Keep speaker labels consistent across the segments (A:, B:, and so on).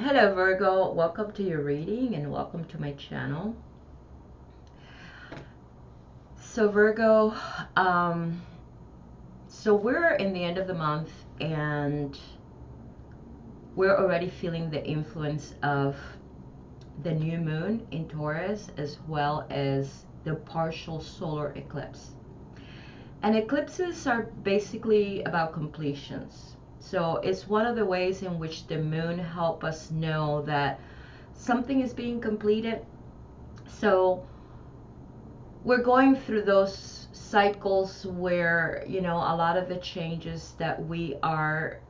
A: Hello Virgo, welcome to your reading and welcome to my channel. So Virgo, so we're in the end of the month and we're already feeling the influence of the new moon in Taurus as well as the partial solar eclipse. And eclipses are basically about completions. So it's one of the ways in which the moon helps us know that something is being completed. So we're going through those cycles where, you know, a lot of the changes that we are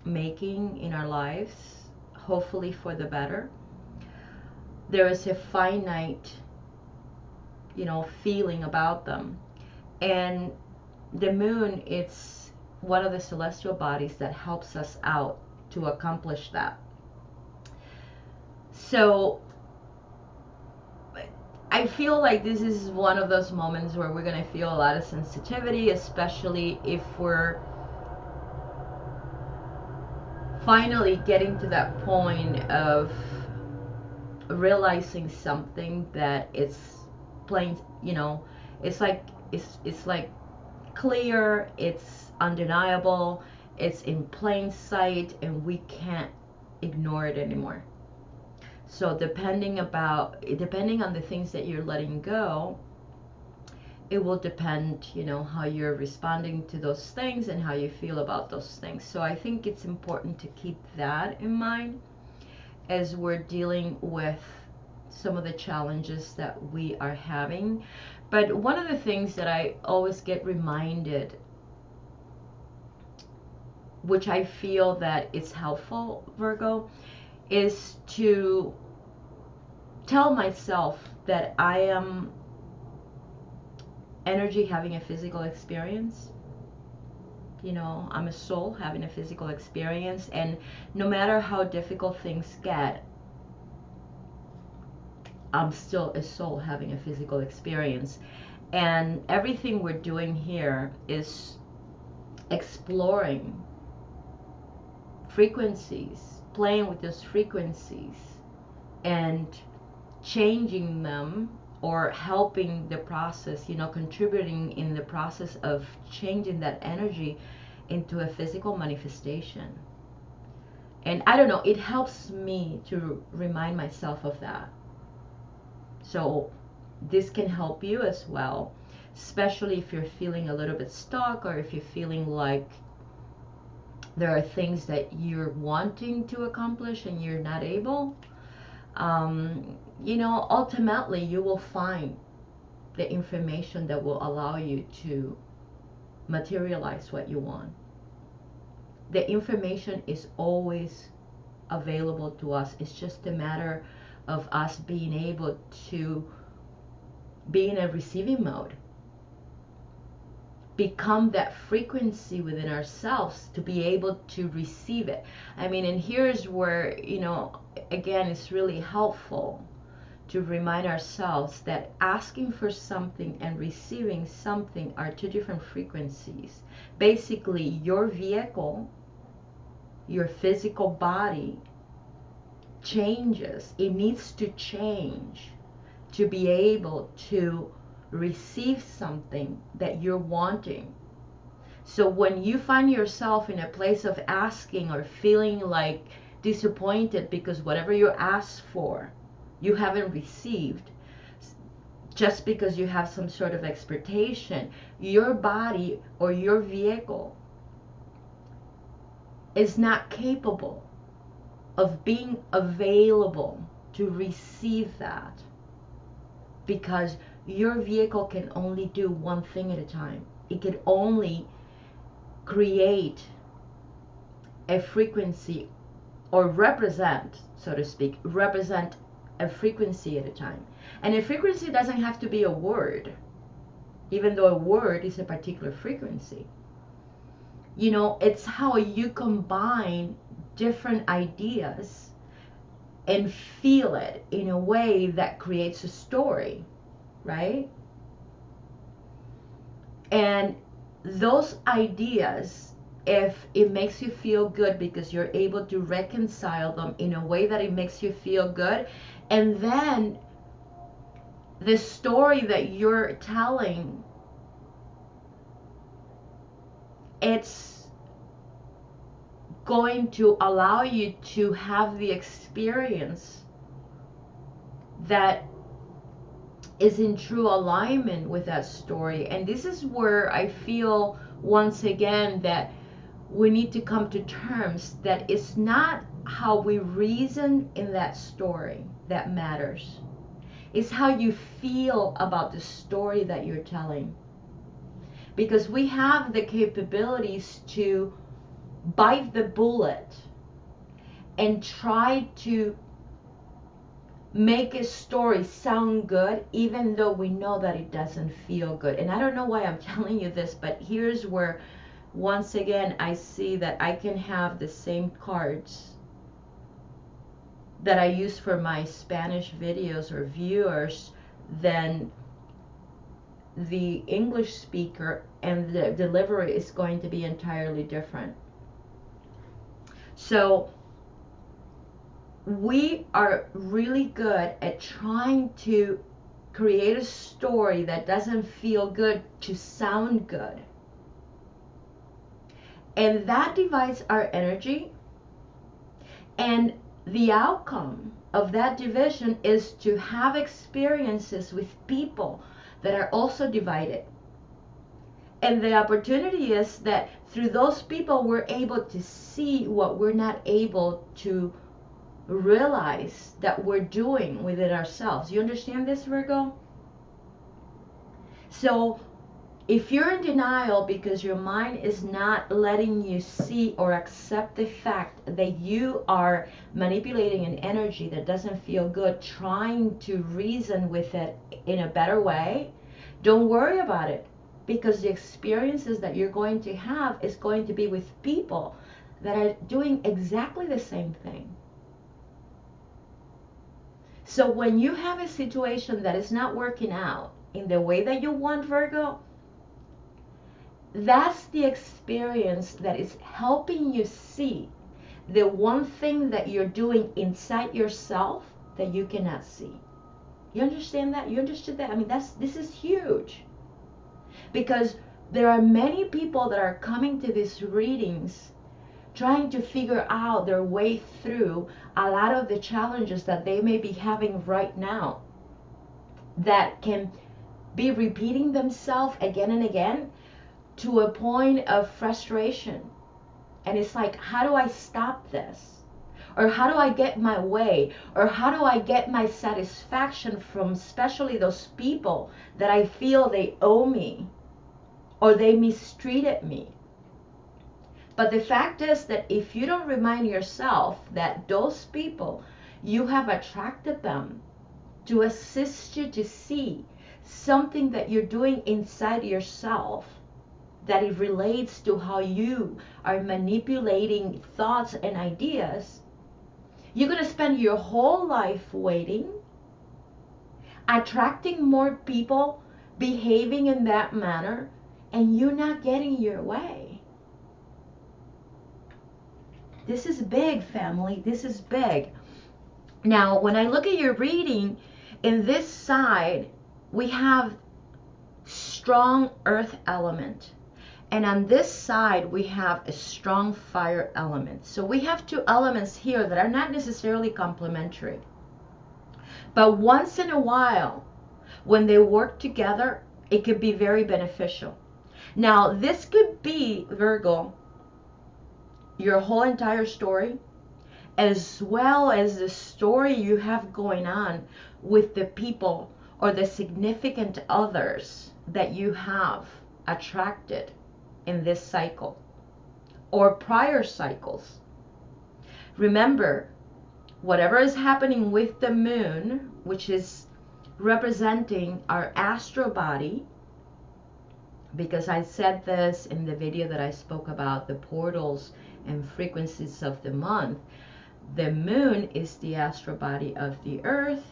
A: making in our lives, hopefully for the better, there is a finite, you know, feeling about them. And the moon, it's one of the celestial bodies that helps us out to accomplish that. So I feel like this is one of those moments where we're going to feel a lot of sensitivity, especially if we're finally getting to that point of realizing something that it's plain, you know, it's like clear, it's undeniable, it's in plain sight, and we can't ignore it anymore. So depending on the things that you're letting go, it will depend, you know, how you're responding to those things and how you feel about those things. So I think it's important to keep that in mind as we're dealing with some of the challenges that we are having. But one of the things that I always get reminded, which I feel that it's helpful, Virgo, is to tell myself that I am energy having a physical experience. You know, I'm a soul having a physical experience, and no matter how difficult things get, I'm still a soul having a physical experience. And everything we're doing here is exploring frequencies, playing with those frequencies and changing them, or helping the process, you know, contributing in the process of changing that energy into a physical manifestation. And I don't know, it helps me to remind myself of that. So this can help you as well, especially if you're feeling a little bit stuck, or if you're feeling like there are things that you're wanting to accomplish and you're not able. You know, ultimately you will find the information that will allow you to materialize what you want. The information is always available to us. It's just a matter of us being able to be in a receiving mode, become that frequency within ourselves to be able to receive it. I mean, and here's where, you know, again, it's really helpful to remind ourselves that asking for something and receiving something are two different frequencies. Basically, your vehicle, your physical body changes. It needs to change to be able to receive something that you're wanting. So when you find yourself in a place of asking or feeling like disappointed because whatever you asked for you haven't received, just because you have some sort of expectation, your body or your vehicle is not capable of being available to receive that, because your vehicle can only do one thing at a time. It can only create a frequency, or represent, so to speak, represent a frequency at a time. And a frequency doesn't have to be a word, even though a word is a particular frequency. You know, it's how you combine different ideas and feel it in a way that creates a story, right? And those ideas if it makes you feel good because you're able to reconcile them in a way that it makes you feel good. And then the story that you're telling, it's going to allow you to have the experience that is in true alignment with that story. And this is where I feel once again that we need to come to terms that it's not how we reason in that story that matters. It's how you feel about the story that you're telling. Because we have the capabilities to bite the bullet and try to make a story sound good even though we know that it doesn't feel good. And I don't know why I'm telling you this, but here's where once again I see that I can have the same cards that I use for my Spanish videos or viewers than the English speaker, and the delivery is going to be entirely different. So we are really good at trying to create a story that doesn't feel good to sound good. And that divides our energy. And the outcome of that division is to have experiences with people that are also divided. And the opportunity is that through those people, we're able to see what we're not able to realize that we're doing within ourselves. You understand this, Virgo? So if you're in denial because your mind is not letting you see or accept the fact that you are manipulating an energy that doesn't feel good, trying to reason with it in a better way, don't worry about it, because the experiences that you're going to have is going to be with people that are doing exactly the same thing. So when you have a situation that is not working out in the way that you want, Virgo, that's the experience that is helping you see the one thing that you're doing inside yourself that you cannot see. You understand that? You understood that? I mean, this is huge. Because there are many people that are coming to these readings trying to figure out their way through a lot of the challenges that they may be having right now, that can be repeating themselves again and again to a point of frustration. And it's like, how do I stop this? Or how do I get my way? Or how do I get my satisfaction from especially those people that I feel they owe me or they mistreated me? But the fact is that if you don't remind yourself that those people, you have attracted them to assist you to see something that you're doing inside yourself, that it relates to how you are manipulating thoughts and ideas, you're going to spend your whole life waiting, attracting more people behaving in that manner, and you're not getting your way. This is big, family. This is big. Now, when I look at your reading, in this side, we have strong earth element. And on this side, we have a strong fire element. So we have two elements here that are not necessarily complementary. But once in a while, when they work together, it could be very beneficial. Now, this could be, Virgo, your whole entire story, as well as the story you have going on with the people or the significant others that you have attracted in this cycle or prior cycles. Remember, whatever is happening with the moon, which is representing our astral body, because I said this in the video that I spoke about the portals and frequencies of the month, the moon is the astral body of the earth.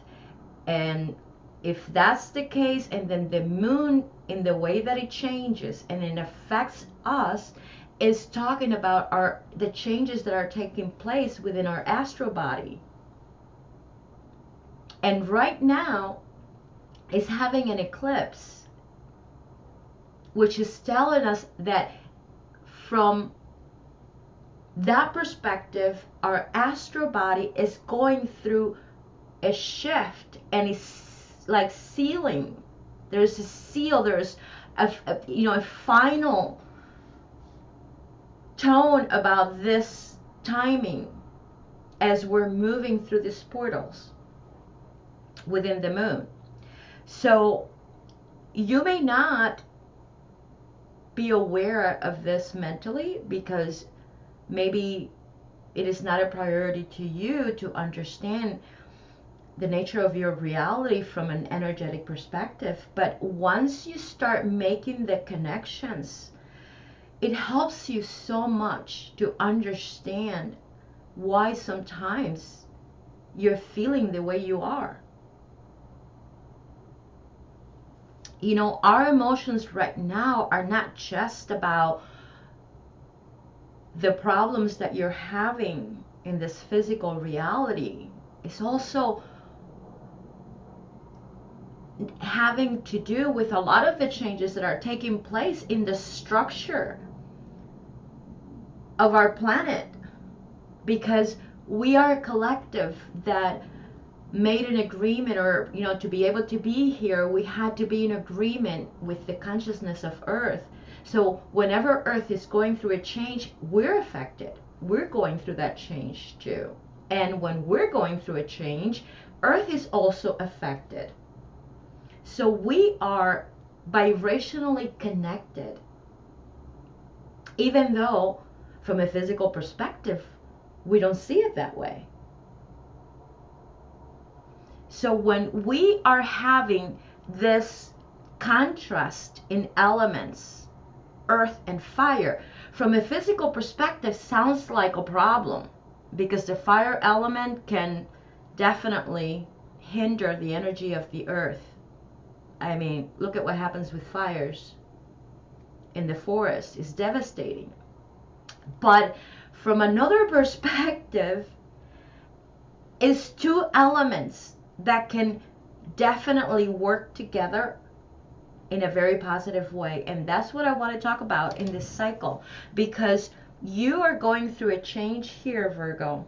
A: And if that's the case, and then the moon in the way that it changes and it affects us is talking about the changes that are taking place within our astral body. And right now is having an eclipse, which is telling us that from that perspective, our astral body is going through a shift, and it's like sealing. There's a seal, there's a final tone about this timing as we're moving through these portals within the moon. So you may not be aware of this mentally, because maybe it is not a priority to you to understand the nature of your reality from an energetic perspective. But once you start making the connections, it helps you so much to understand why sometimes you're feeling the way you are. Our emotions right now are not just about the problems that you're having in this physical reality. It's also having to do with a lot of the changes that are taking place in the structure of our planet, because we are a collective that made an agreement, or to be able to be here, we had to be in agreement with the consciousness of Earth. So whenever Earth is going through a change, we're affected. We're going through that change too. And when we're going through a change, Earth is also affected. So we are vibrationally connected, even though from a physical perspective, we don't see it that way. So when we are having this contrast in elements, earth and fire, from a physical perspective sounds like a problem, because the fire element can definitely hinder the energy of the earth. I mean, look at what happens with fires in the forest. It's devastating. But from another perspective, it's two elements that can definitely work together in a very positive way. And that's what I want to talk about in this cycle, because you are going through a change here, Virgo,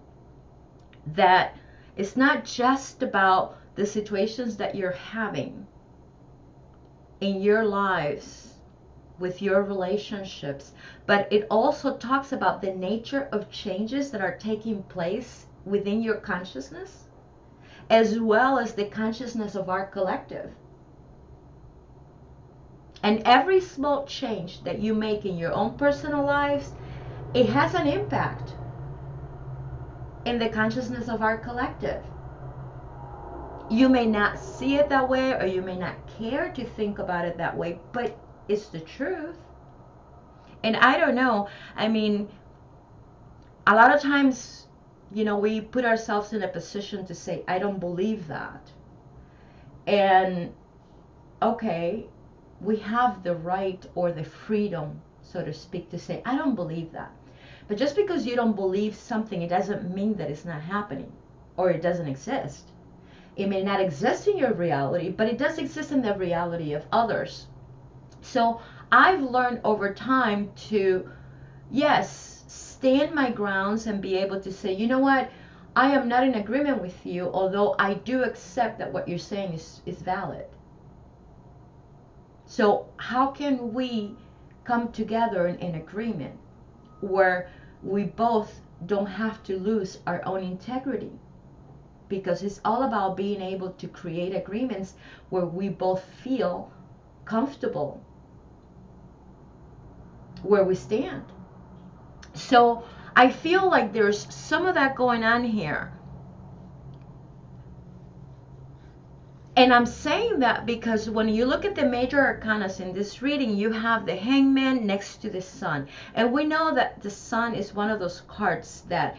A: that it's not just about the situations that you're having in your lives with your relationships, but it also talks about the nature of changes that are taking place within your consciousness, as well as the consciousness of our collective. And every small change that you make in your own personal lives, it has an impact in the consciousness of our collective. You may not see it that way, or you may not care to think about it that way, but it's the truth. And I don't know, I mean, a lot of times, we put ourselves in a position to say, I don't believe that. And okay, we have the right or the freedom, so to speak, to say, I don't believe that. But just because you don't believe something, it doesn't mean that it's not happening or it doesn't exist. It may not exist in your reality, but it does exist in the reality of others. So I've learned over time to, yes, stand my grounds and be able to say, you know what, I am not in agreement with you, although I do accept that what you're saying is valid. So how can we come together in agreement where we both don't have to lose our own integrity? Because it's all about being able to create agreements where we both feel comfortable where we stand. So I feel like there's some of that going on here. And I'm saying that because when you look at the major arcanas in this reading, you have the Hangman next to the Sun. And we know that the Sun is one of those cards that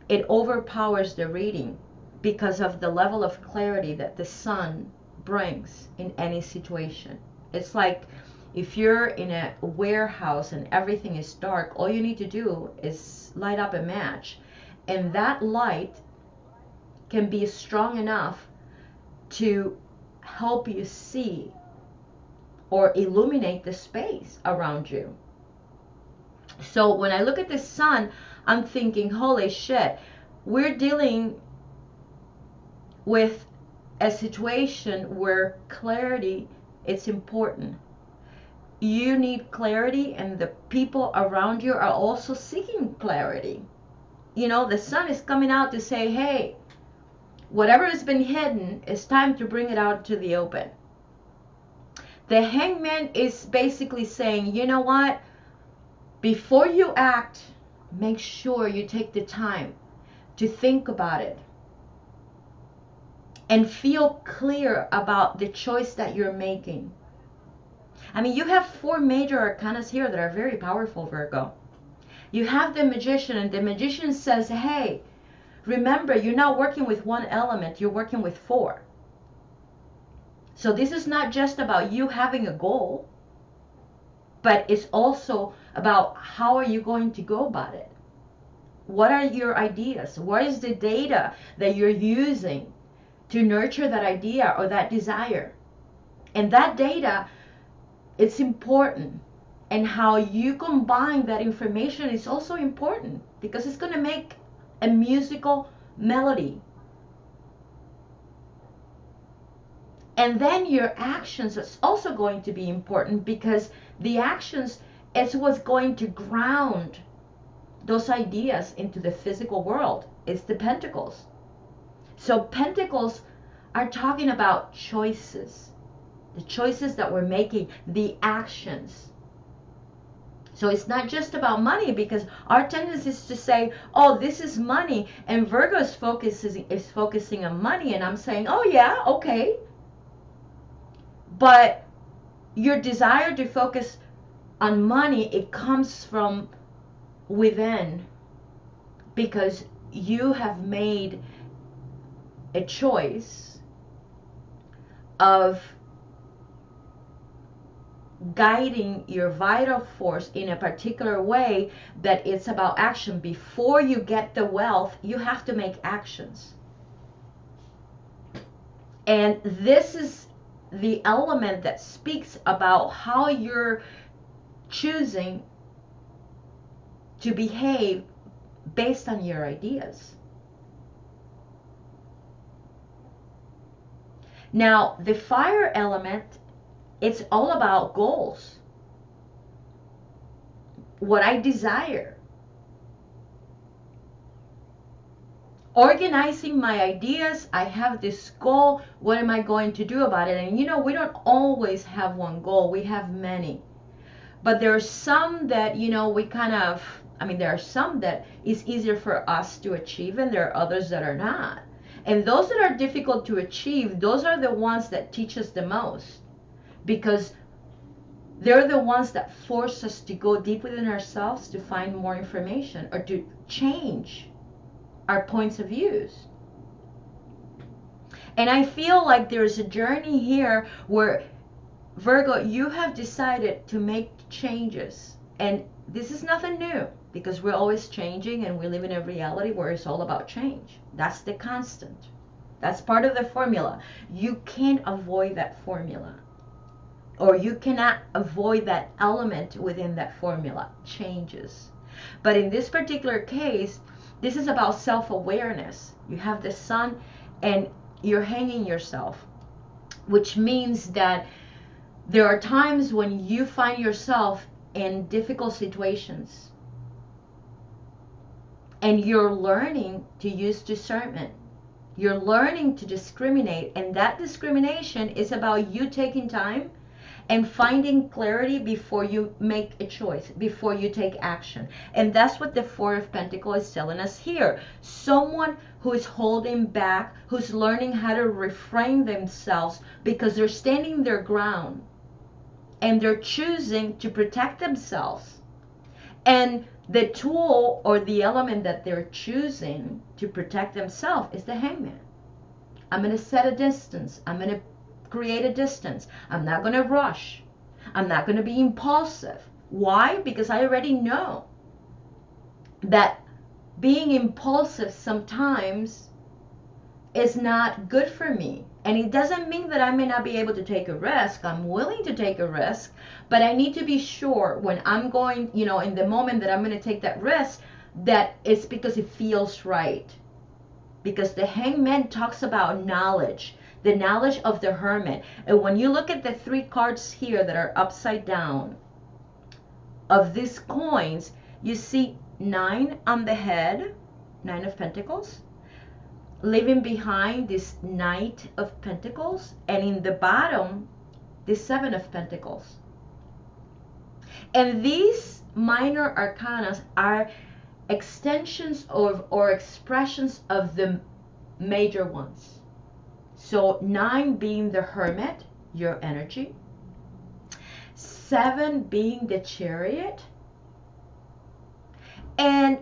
A: it overpowers the reading because of the level of clarity that the Sun brings in any situation. It's like If you're in a warehouse and everything is dark, all you need to do is light up a match, and that light can be strong enough to help you see or illuminate the space around you. So when I look at the sun, I'm thinking, holy shit, we're dealing with a situation where clarity is important. You need clarity, and the people around you are also seeking clarity. You know, the sun is coming out to say, hey, whatever has been hidden, it's time to bring it out to the open. The Hangman is basically saying, you know what? Before you act, make sure you take the time to think about it and feel clear about the choice that you're making. I mean, you have 4 major arcanas here that are very powerful, Virgo. You have the Magician, and the Magician says, hey, remember, you're not working with one element, you're working with 4. So this is not just about you having a goal, but it's also about how are you going to go about it? What are your ideas? What is the data that you're using to nurture that idea or that desire? And that data, it's important. And how you combine that information is also important, because it's going to make a musical melody. And then your actions is also going to be important, because the actions is what's going to ground those ideas into the physical world. It's the Pentacles. So Pentacles are talking about choices. The choices that we're making, the actions. So it's not just about money, because our tendency is to say, oh, this is money, and Virgo's focus is focusing on money, and I'm saying, oh yeah, okay. But your desire to focus on money, it comes from within, because you have made a choice of guiding your vital force in a particular way, that it's about action. Before you get the wealth, you have to make actions. And this is the element that speaks about how you're choosing to behave based on your ideas. Now, the fire element, it's all about goals. What I desire. Organizing my ideas. I have this goal. What am I going to do about it? And you know, we don't always have one goal. We have many. But there are some that, you know, we kind of, I mean, there are some that is easier for us to achieve, and there are others that are not. And those that are difficult to achieve, those are the ones that teach us the most, because they're the ones that force us to go deep within ourselves to find more information, or to change our points of views. And I feel like there's a journey here where, Virgo, you have decided to make changes. And this is nothing new, because we're always changing, and we live in a reality where it's all about change. That's the constant. That's part of the formula. You can't avoid that formula, or you cannot avoid that element within that formula, changes. But in this particular case, this is about self-awareness. You have the sun, and you're hanging yourself, which means that there are times when you find yourself in difficult situations, and you're learning to use discernment. You're learning to discriminate, and that discrimination is about you taking time and finding clarity before you make a choice, before you take action. And that's what the Four of Pentacles is telling us here. Someone who is holding back, who's learning how to refrain themselves, because they're standing their ground and they're choosing to protect themselves. And the tool or the element that they're choosing to protect themselves is the Hangman. I'm going to set a distance. I'm going to create a distance. I'm not going to rush. I'm not going to be impulsive. Why? Because I already know that being impulsive sometimes is not good for me. And it doesn't mean that I may not be able to take a risk. I'm willing to take a risk, but I need to be sure when I'm going, in the moment that I'm going to take that risk, that it's because it feels right. Because the Hangman talks about knowledge, the knowledge of the Hermit. And when you look at the 3 cards here that are upside down of these coins, you see 9 on the head, 9 of Pentacles, leaving behind this Knight of Pentacles, and in the bottom, the 7 of Pentacles. And these minor arcanas are extensions of or expressions of the major ones. So 9 being the Hermit, your energy, 7 being the Chariot, and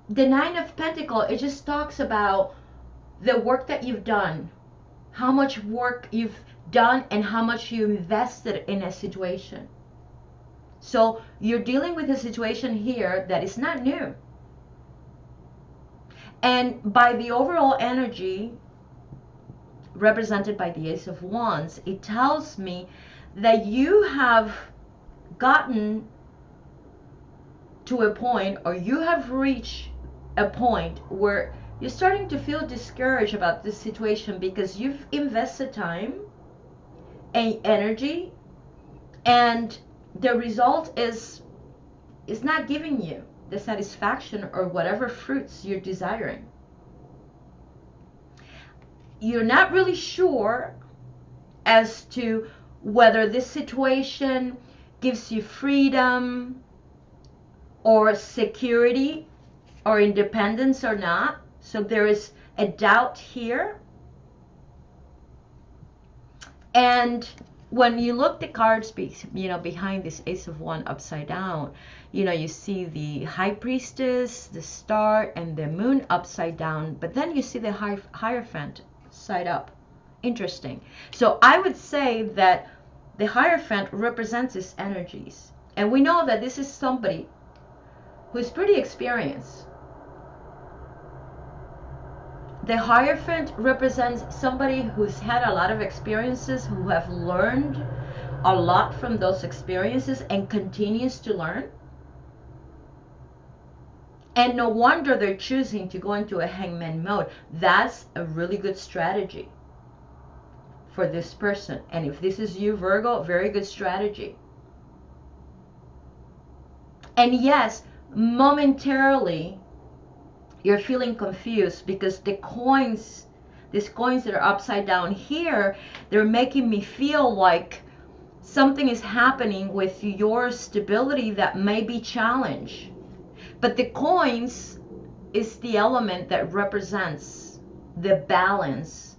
A: the 9 of Pentacles, it just talks about the work that you've done, how much work you've done and how much you invested in a situation. So you're dealing with a situation here that is not new. And by the overall energy represented by the Ace of Wands, it tells me that you have gotten to a point, or you have reached a point where you're starting to feel discouraged about this situation because you've invested time and energy, and the result is not giving you the satisfaction or whatever fruits you're desiring. You're not really sure as to whether this situation gives you freedom or security or independence or not. So there is a doubt here. And when you look the cards, behind this Ace of Wands upside down, you see the High Priestess, the Star, and the Moon upside down. But then you see the Hierophant side up. Interesting. So I would say that the Hierophant represents his energies. And we know that this is somebody who's pretty experienced. The Hierophant represents somebody who's had a lot of experiences, who have learned a lot from those experiences and continues to learn. And no wonder they're choosing to go into a Hangman mode. That's a really good strategy for this person. And if this is you, Virgo, very good strategy. And yes, momentarily, you're feeling confused because these coins that are upside down here, they're making me feel like something is happening with your stability that may be challenged. But the coins is the element that represents the balance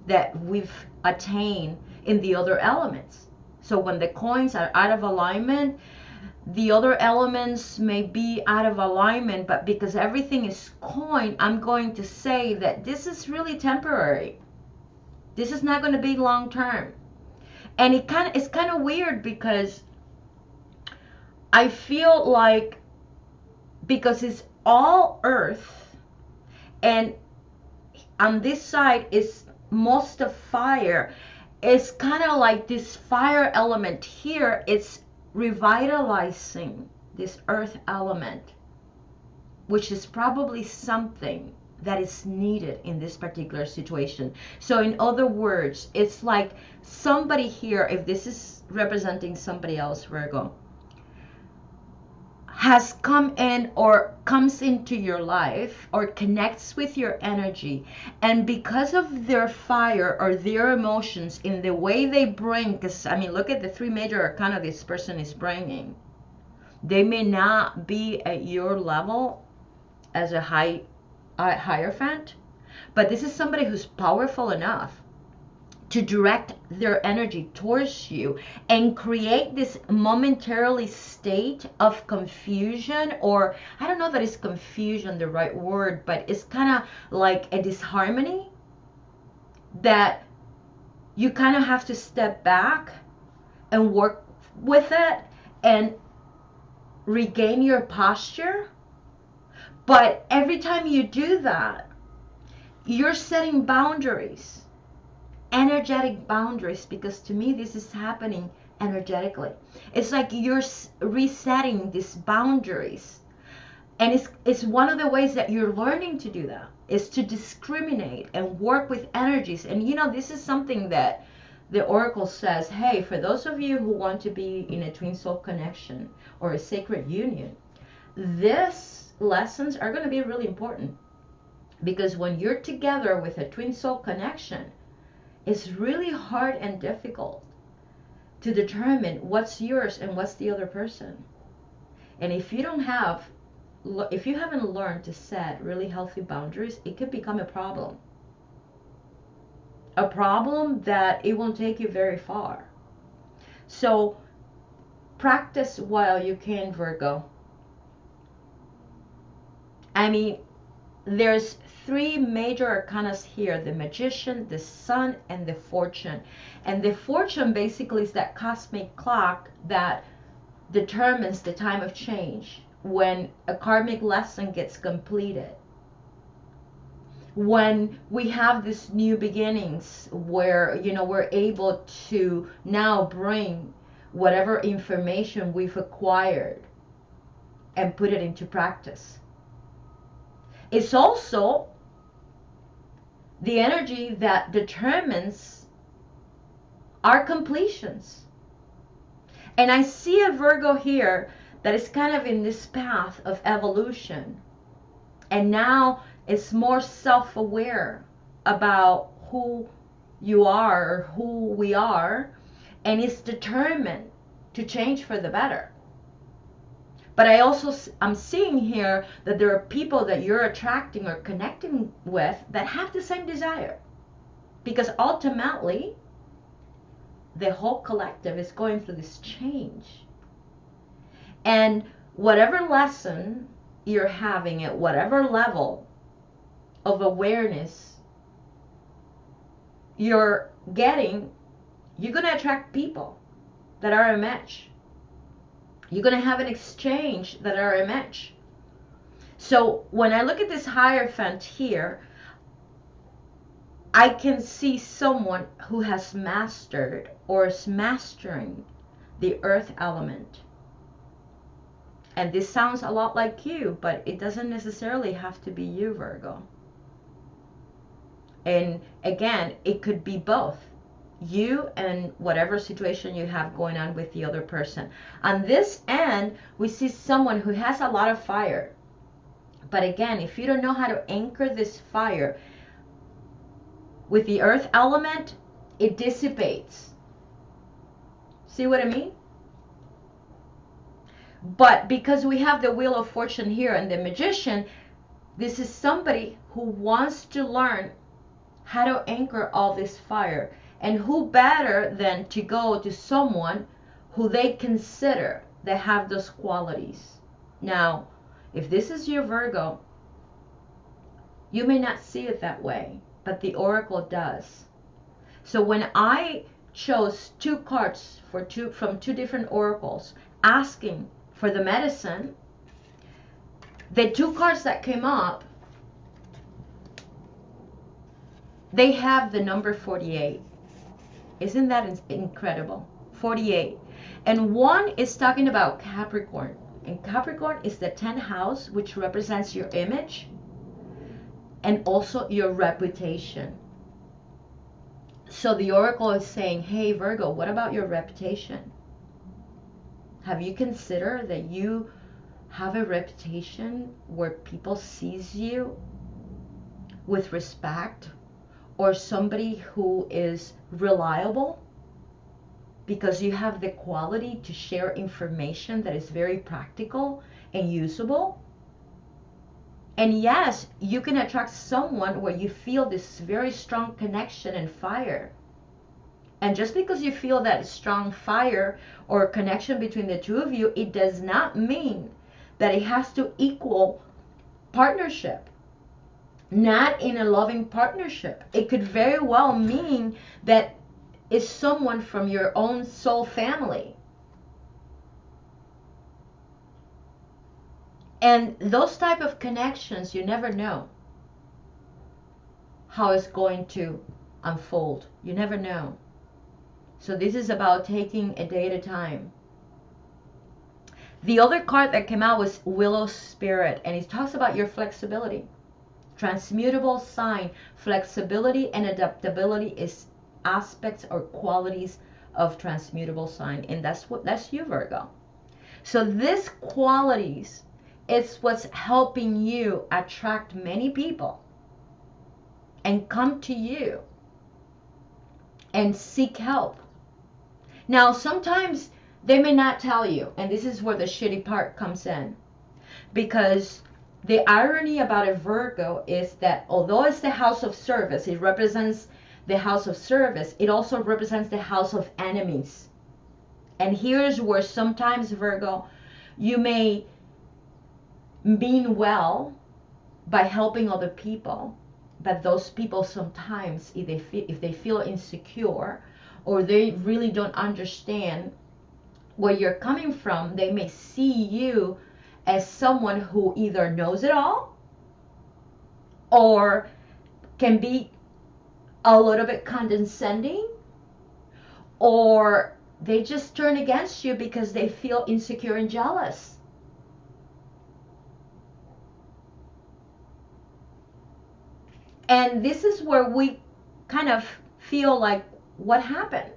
A: that we've attained in the other elements. So when the coins are out of alignment, the other elements may be out of alignment, but because everything is coin, I'm going to say that this is really temporary. This is not going to be long term. And it's kind of weird because I feel like, because it's all earth, and on this side is most of fire, it's kind of like this fire element here, it's revitalizing this earth element, which is probably something that is needed in this particular situation. So in other words, it's like somebody here, if this is representing somebody else, Virgo, has come in or comes into your life or connects with your energy, and because of their fire or their emotions in the way they bring, because I mean, look at the 3 major arcana this person is bringing. They may not be at your level as a Hierophant, but this is somebody who's powerful enough to direct their energy towards you and create this momentarily state of confusion, or I don't know that it's confusion the right word, but it's kind of like a disharmony that you kind of have to step back and work with it and regain your posture. But every time you do that, you're setting boundaries, energetic boundaries, because to me this is happening energetically. It's like you're resetting these boundaries. And it's one of the ways that you're learning to do that, is to discriminate and work with energies. And you know, this is something that the oracle says, hey, for those of you who want to be in a twin soul connection or a sacred union, these lessons are going to be really important. Because when you're together with a twin soul connection, it's really hard and difficult to determine what's yours and what's the other person. And if you haven't learned to set really healthy boundaries, it could become a problem. A problem that it won't take you very far. So practice while you can, Virgo. I mean, there's three major arcanas here: the Magician, the Sun, and the Fortune. And the Fortune basically is that cosmic clock that determines the time of change, when a karmic lesson gets completed, when we have this new beginnings where, you know, we're able to now bring whatever information we've acquired and put it into practice. It's also the energy that determines our completions. And I see a Virgo here that is kind of in this path of evolution. And now it's more self-aware about who you are, or who we are, and is determined to change for the better. But I'm seeing here that there are people that you're attracting or connecting with that have the same desire. Because ultimately, the whole collective is going through this change. And whatever lesson you're having at whatever level of awareness you're getting, you're going to attract people that are a match. You're going to have an exchange that are a match. So when I look at this Hierophant here, I can see someone who has mastered or is mastering the earth element. And this sounds a lot like you, but it doesn't necessarily have to be you, Virgo. And again, it could be both. You and whatever situation you have going on with the other person. On this end, we see someone who has a lot of fire. But again, if you don't know how to anchor this fire with the earth element, it dissipates. See what I mean? But because we have the Wheel of Fortune here and the Magician, this is somebody who wants to learn how to anchor all this fire. And who better than to go to someone who they consider that have those qualities. Now, if this is your Virgo, you may not see it that way, but the oracle does. So when I chose two cards from two different oracles, asking for the medicine, the two cards that came up, they have the number 48. Isn't that incredible? 48. And one is talking about Capricorn. And Capricorn is the 10th house, which represents your image and also your reputation. So the oracle is saying, hey Virgo, what about your reputation? Have you considered that you have a reputation where people sees you with respect, or somebody who is reliable because you have the quality to share information that is very practical and usable? And yes, you can attract someone where you feel this very strong connection and fire. And just because you feel that strong fire or connection between the two of you, it does not mean that it has to equal partnership. Not in a loving partnership. It could very well mean that it's someone from your own soul family. And those type of connections, you never know how it's going to unfold. You never know. So this is about taking a day at a time. The other card that came out was Willow Spirit, and it talks about your flexibility. Transmutable sign. Flexibility and adaptability is aspects or qualities of transmutable sign, and that's you, Virgo. So these qualities is what's helping you attract many people and come to you and seek help. Now, sometimes they may not tell you, and this is where the shitty part comes in, because the irony about a Virgo is that although it's the house of service, it represents the house of service, it also represents the house of enemies. And here's where sometimes, Virgo, you may mean well by helping other people, but those people sometimes, if they feel insecure or they really don't understand where you're coming from, they may see you as someone who either knows it all or can be a little bit condescending, or they just turn against you because they feel insecure and jealous. And this is where we kind of feel like, what happened?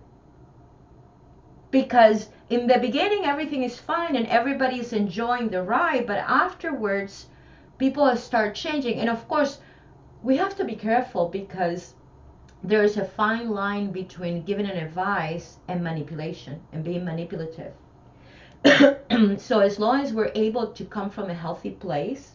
A: Because in the beginning, everything is fine and everybody is enjoying the ride, but afterwards, people start changing. And of course, we have to be careful because there is a fine line between giving an advice and manipulation and being manipulative. So as long as we're able to come from a healthy place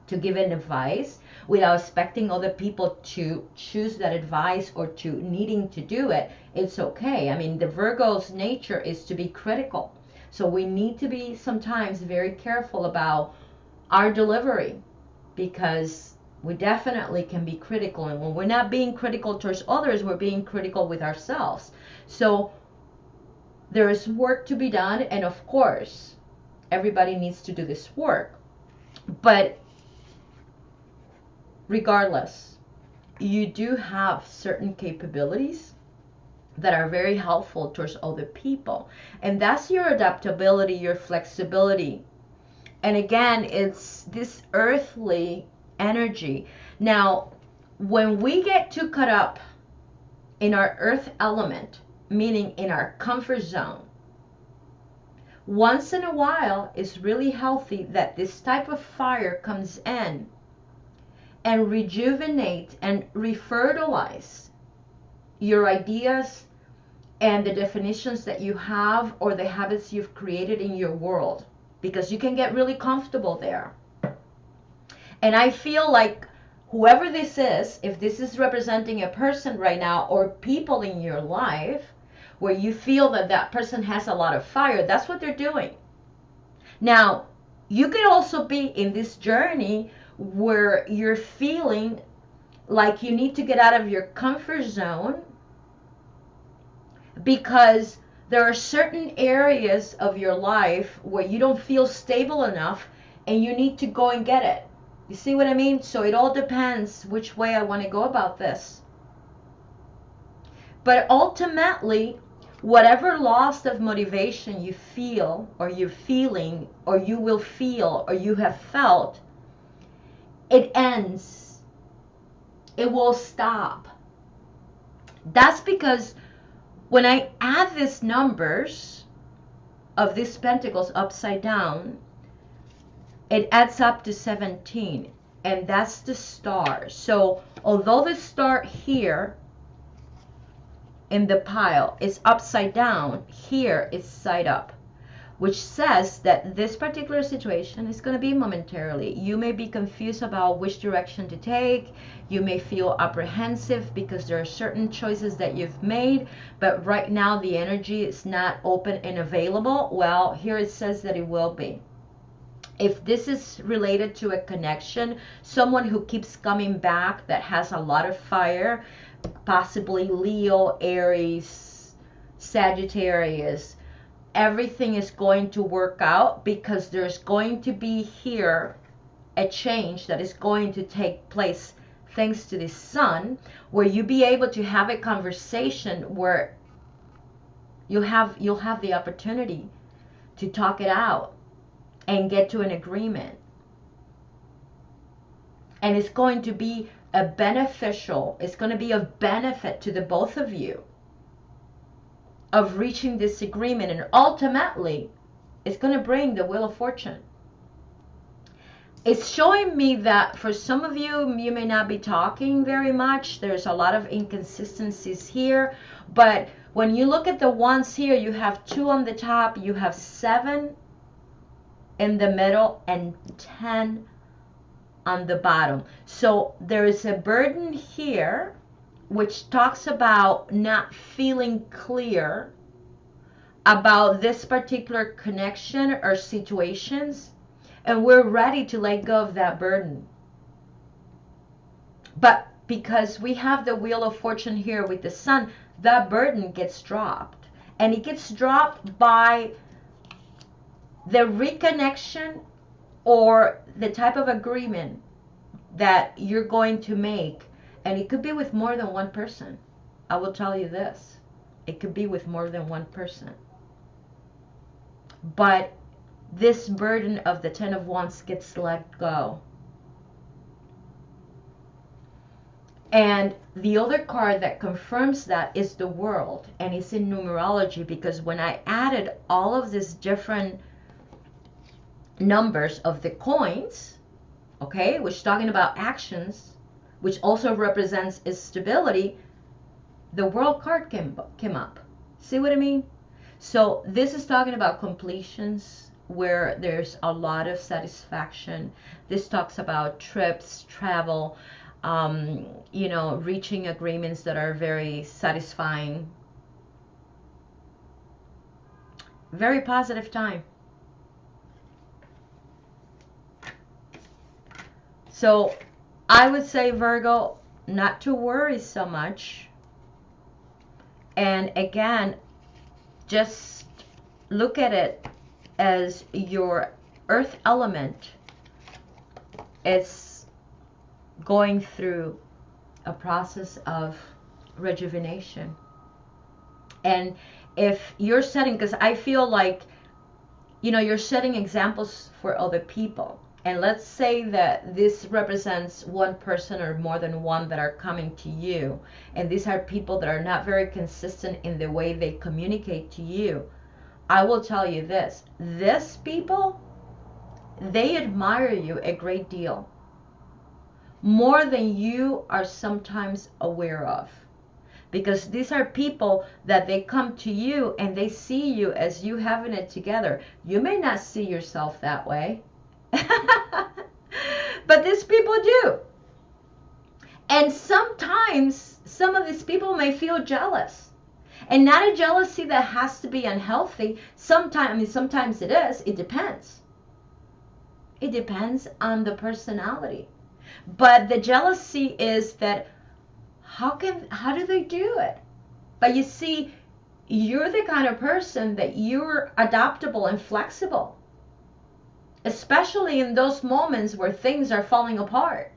A: to give an advice without expecting other people to choose that advice or to needing to do it, it's okay. I mean, the Virgo's nature is to be critical. So we need to be sometimes very careful about our delivery, because we definitely can be critical. And when we're not being critical towards others, we're being critical with ourselves. So there is work to be done. And of course, everybody needs to do this work. But regardless, you do have certain capabilities that are very helpful towards other people. And that's your adaptability, your flexibility. And again, it's this earthly energy. Now, when we get too caught up in our earth element, meaning in our comfort zone, once in a while, it's really healthy that this type of fire comes in and rejuvenate and refertilize your ideas and the definitions that you have or the habits you've created in your world, because you can get really comfortable there. And I feel like whoever this is, if this is representing a person right now or people in your life where you feel that that person has a lot of fire, that's what they're doing. Now, you could also be in this journey where you're feeling like you need to get out of your comfort zone because there are certain areas of your life where you don't feel stable enough and you need to go and get it. You see what I mean? So it all depends which way I want to go about this. But ultimately, whatever loss of motivation you feel or you're feeling or you will feel or you have felt, it ends. It will stop. That's because when I add these numbers of these pentacles upside down, it adds up to 17, and that's the star. So although the star here in the pile is upside down, here it's side up, which says that this particular situation is going to be momentarily. You may be confused about which direction to take. You may feel apprehensive because there are certain choices that you've made, but right now the energy is not open and available. Well, here it says that it will be. If this is related to a connection, someone who keeps coming back that has a lot of fire, possibly Leo, Aries, Sagittarius, everything is going to work out, because there's going to be here a change that is going to take place thanks to the sun, where you be able to have a conversation where you'll have the opportunity to talk it out and get to an agreement. And it's going to be it's going to be of benefit to the both of you of reaching this agreement, and ultimately it's going to bring the Wheel of Fortune. It's showing me that for some of you, you may not be talking very much. There's a lot of inconsistencies here, but when you look at the ones here, you have 2 on the top, you have 7 in the middle, and 10 on the bottom. So there is a burden here which talks about not feeling clear about this particular connection or situations, and we're ready to let go of that burden. But because we have the Wheel of Fortune here with the sun, that burden gets dropped, and it gets dropped by the reconnection or the type of agreement that you're going to make. And it could be with more than one person. I will tell you this, it could be with more than one person. But this burden of the 10 of Wands gets let go. And the other card that confirms that is the World, and it's in numerology, because when I added all of these different numbers of the coins, okay, which is talking about actions, which also represents stability, the World card came up. See what I mean? So this is talking about completions, where there's a lot of satisfaction. This talks about trips, travel, reaching agreements that are very satisfying. Very positive time. So I would say, Virgo, not to worry so much. And again, just look at it as your earth element is going through a process of rejuvenation. And if you're setting, because I feel like, you're setting examples for other people. And let's say that this represents one person or more than one that are coming to you. And these are people that are not very consistent in the way they communicate to you. I will tell you this. These people, they admire you a great deal. More than you are sometimes aware of. Because these are people that they come to you and they see you as you having it together. You may not see yourself that way. But these people do. And sometimes some of these people may feel jealous. And not a jealousy that has to be unhealthy. Sometimes it is. It depends. It depends on the personality. But the jealousy is that how do they do it? But you see, you're the kind of person that you're adaptable and flexible. Especially in those moments where things are falling apart.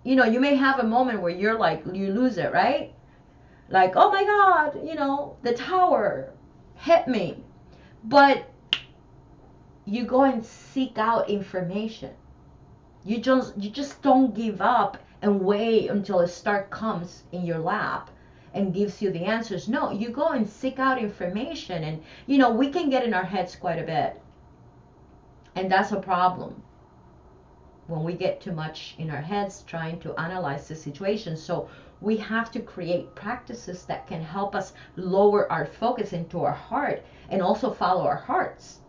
A: You may have a moment where you're like, you lose it, right? Like, oh my God, the tower hit me. But you go and seek out information. You just don't give up and wait until a star comes in your lap and gives you the answers. No, you go and seek out information. And, we can get in our heads quite a bit. And that's a problem when we get too much in our heads trying to analyze the situation. So we have to create practices that can help us lower our focus into our heart and also follow our hearts.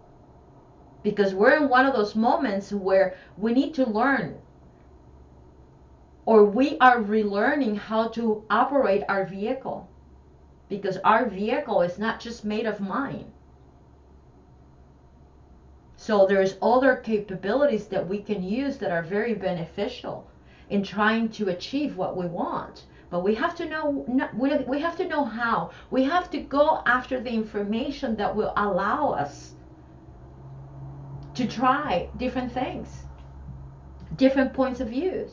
A: Because we're in one of those moments where we need to learn, or we are relearning how to operate our vehicle. Because our vehicle is not just made of mind. So there's other capabilities that we can use that are very beneficial in trying to achieve what we want. But we have to know, we have to know how. We have to go after the information that will allow us to try different things, different points of views.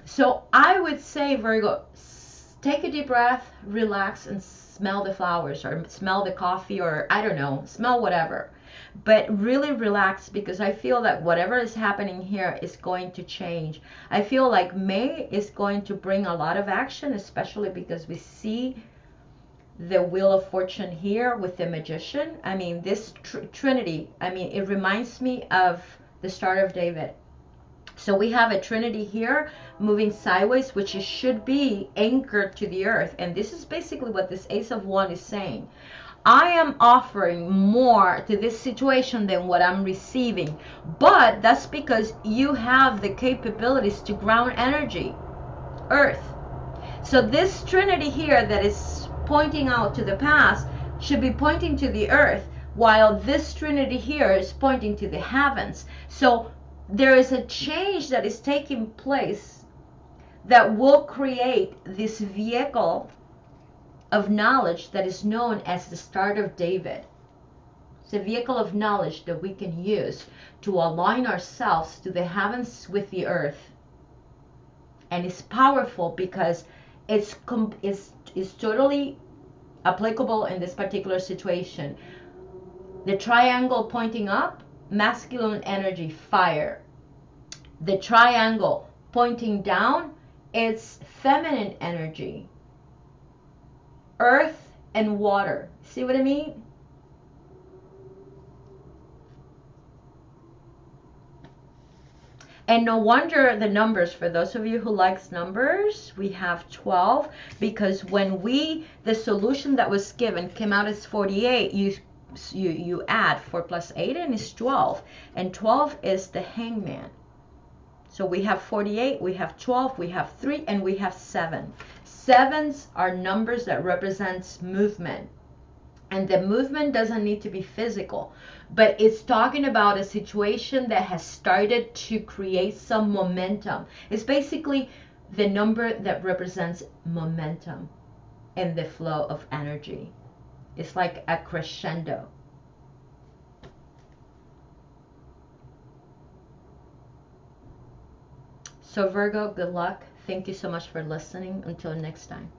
A: So I would say, Virgo, take a deep breath, relax, and smell the flowers, or smell the coffee, or I don't know, smell whatever. But really relax, because I feel that whatever is happening here is going to change. I feel like May is going to bring a lot of action, especially because we see the Wheel of Fortune here with the Magician. I mean, this Trinity, I mean, it reminds me of the Star of David. So we have a Trinity here moving sideways, which should be anchored to the earth. And this is basically what this Ace of Wands is saying. I am offering more to this situation than what I'm receiving. But that's because you have the capabilities to ground energy, earth. So this Trinity here that is pointing out to the past should be pointing to the earth, while this Trinity here is pointing to the heavens. So there is a change that is taking place that will create this vehicle of knowledge that is known as the Star of David. It's a vehicle of knowledge that we can use to align ourselves to the heavens with the earth. And it's powerful because it's totally applicable in this particular situation. The triangle pointing up, masculine energy, fire. The triangle pointing down, it's feminine energy, earth and water. See what I mean? And no wonder the numbers, for those of you who likes numbers, we have 12, because when the solution that was given came out as 48, you add 4 plus 8 and it's 12, and 12 is the Hangman. So we have 48, we have 12, we have 3, and we have 7. Sevens are numbers that represents movement. And the movement doesn't need to be physical, but it's talking about a situation that has started to create some momentum. It's basically the number that represents momentum and the flow of energy. It's like a crescendo. So Virgo, good luck. Thank you so much for listening. Until next time.